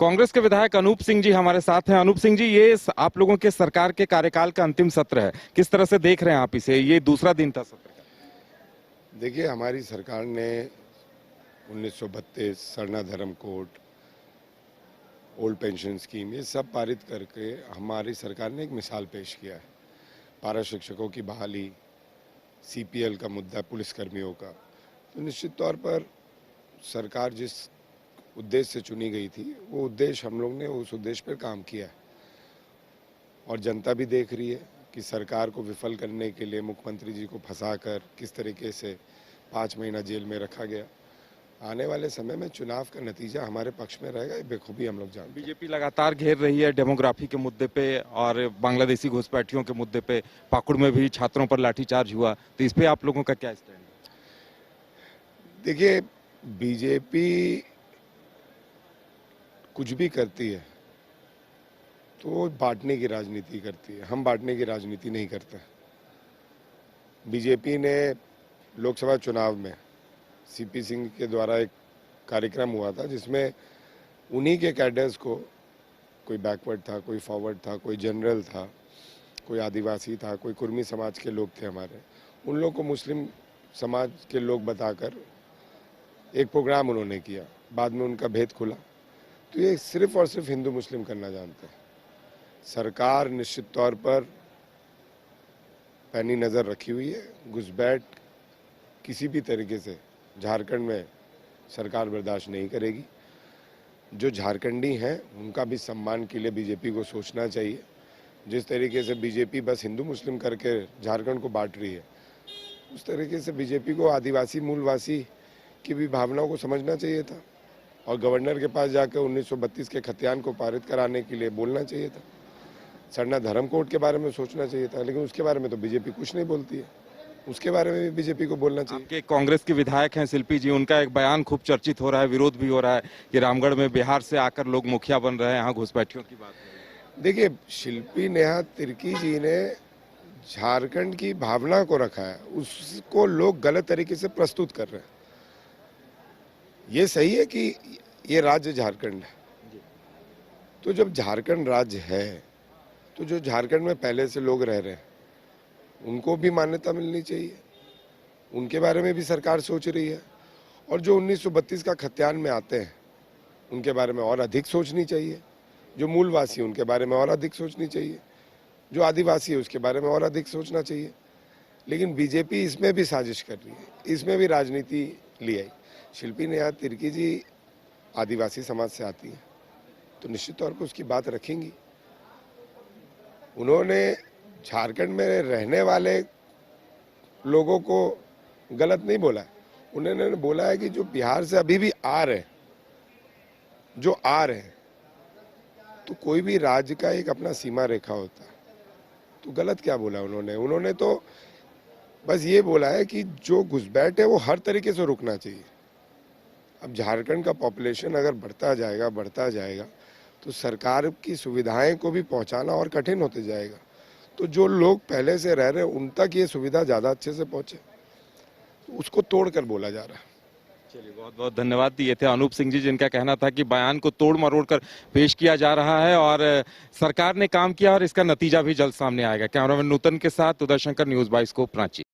कांग्रेस के विधायक अनूप सिंह जी हमारे साथ हैं। अनूप सिंह जी, ये आप लोगों के सरकार के कार्यकाल का अंतिम सत्र है, किस तरह से देख रहे हैं आप इसे? ये दूसरा दिन था सत्र का। देखिए, हमारी सरकार ने 1932 सरना धर्म कोड, ओल्ड पेंशन स्कीम, ये सब पारित करके हमारी सरकार ने एक मिसाल पेश किया है। पारा शिक्षकों की बहाली, सीपीएल का मुद्दा, पुलिसकर्मियों का, तो निश्चित तौर पर सरकार जिस उद्देश्य से चुनी गई थी, वो उद्देश्य हम लोग ने उस उद्देश्य पर काम किया है। और जनता भी देख रही है कि सरकार को विफल करने के लिए मुख्यमंत्री जी को फंसाकर किस तरीके से 5 महीना जेल में रखा गया। आने वाले समय में चुनाव का नतीजा हमारे पक्ष में रहेगा, ये बेखूबी हम लोग जानते हैं। बीजेपी लगातार घेर रही है डेमोग्राफी के मुद्दे पे और बांग्लादेशी घुसपैठियों के मुद्दे पे। पाकुड़ में भी छात्रों पर लाठीचार्ज हुआ, तो इस पे आप लोगों का क्या स्टैंड है? देखिए, बीजेपी कुछ भी करती है तो वो बांटने की राजनीति करती है। हम बांटने की राजनीति नहीं करते। बीजेपी ने लोकसभा चुनाव में सीपी सिंह के द्वारा एक कार्यक्रम हुआ था, जिसमें उन्हीं के कैडर्स को, कोई बैकवर्ड था, कोई फॉरवर्ड था, कोई जनरल था, कोई आदिवासी था, कोई कुर्मी समाज के लोग थे हमारे, उन लोग को मुस्लिम समाज के लोग बताकर एक प्रोग्राम उन्होंने किया। बाद में उनका भेद खुला। तो ये सिर्फ और सिर्फ हिंदू मुस्लिम करना जानते हैं। सरकार निश्चित तौर पर पैनी नज़र रखी हुई है। घुसपैठ किसी भी तरीके से झारखंड में सरकार बर्दाश्त नहीं करेगी। जो झारखंडी हैं उनका भी सम्मान के लिए बीजेपी को सोचना चाहिए। जिस तरीके से बीजेपी बस हिंदू मुस्लिम करके झारखंड को बांट रही है, उस तरीके से बीजेपी को आदिवासी मूलवासी की भी भावनाओं को समझना चाहिए था और गवर्नर के पास जाकर 1932 के खतियान को पारित कराने के लिए बोलना चाहिए था। सरना धर्म कोड के बारे में सोचना चाहिए था, लेकिन उसके बारे में तो बीजेपी कुछ नहीं बोलती है। उसके बारे में भी बीजेपी को बोलना चाहिए। आपके कांग्रेस के विधायक हैं शिल्पी जी, उनका एक बयान खूब चर्चित हो रहा है, विरोध भी हो रहा है कि रामगढ़ में बिहार से आकर लोग मुखिया बन रहे हैं, यहाँ घुसपैठियों की बात है। देखिए, शिल्पी नेहा तिर्की जी ने झारखंड की भावना को रखा है, उसको लोग गलत तरीके से प्रस्तुत कर रहे हैं। ये सही है कि ये राज्य झारखंड है, तो जब झारखंड राज्य है तो जो झारखंड में पहले से लोग रह रहे हैं उनको भी मान्यता मिलनी चाहिए। उनके बारे में भी सरकार सोच रही है। और जो 1932 का खतियान में आते हैं उनके बारे में और अधिक सोचनी चाहिए। जो मूलवासी उनके बारे में और अधिक सोचनी चाहिए। जो आदिवासी है उसके बारे में और अधिक सोचना चाहिए। लेकिन बीजेपी इसमें भी साजिश कर रही है, इसमें भी राजनीति ले आई। शिल्पी नेहा तिर्की जी आदिवासी समाज से आती है, तो निश्चित तौर पर उसकी बात रखेंगी। उन्होंने झारखंड में रहने वाले लोगों को गलत नहीं बोला है। उन्होंने बोला है कि जो बिहार से अभी भी आ रहे हैं, तो कोई भी राज्य का एक अपना सीमा रेखा होता है। तो गलत क्या बोला उन्होंने तो बस ये बोला है कि जो घुसपैठ है वो हर तरीके से रुकना चाहिए। अब झारखंड का पॉपुलेशन अगर बढ़ता जाएगा तो सरकार की सुविधाएं को भी पहुंचाना और कठिन होते जाएगा। तो जो लोग पहले से रह रहे हैं उन तक ये सुविधा ज़्यादा अच्छे से पहुंचे, तो उसको तोड़कर बोला जा रहा है। चलिए, बहुत बहुत धन्यवाद। ये थे अनूप सिंह जी, जिनका कहना था कि बयान को तोड़ मरोड़ कर पेश किया जा रहा है और सरकार ने काम किया और इसका नतीजा भी जल्द सामने आएगा। कैमरामैन नूतन के साथ उदय शंकर, न्यूज़ 22 रांची।